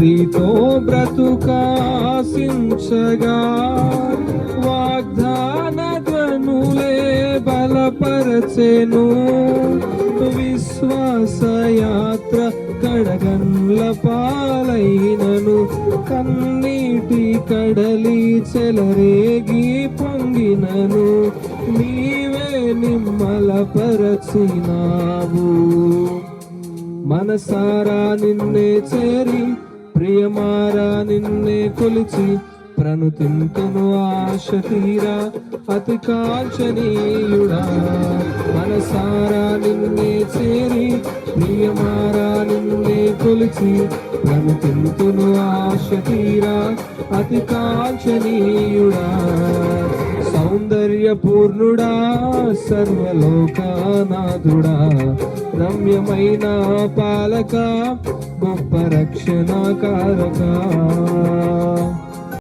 నీతో బ్రతుకాశించగా వాగ్దాన ధ్వనులే బలపరచెను. విశ్వాసయాత్ర కడగండ్ల పాలైనను కన్నీటి కడలి చెలరేగి పొంగినను నీవే నిమ్మలపరచినావు. మనసారా నిన్నే చేరి ప్రియమారా నిన్నే కొలిచి ప్రణుతింతును ఆశ తీరా అతి కాంచనీయుడా. మనసారా నిన్నే చేరి ప్రియమారా నిన్నే కొలిచి ప్రణుతింతును ఆశ తీరా అతి కాంచనీయుడా. సౌందర్య పూర్ణుడా సర్వలోకనాథుడా రమ్యమైన పాలక గొప్ప రక్షణకారక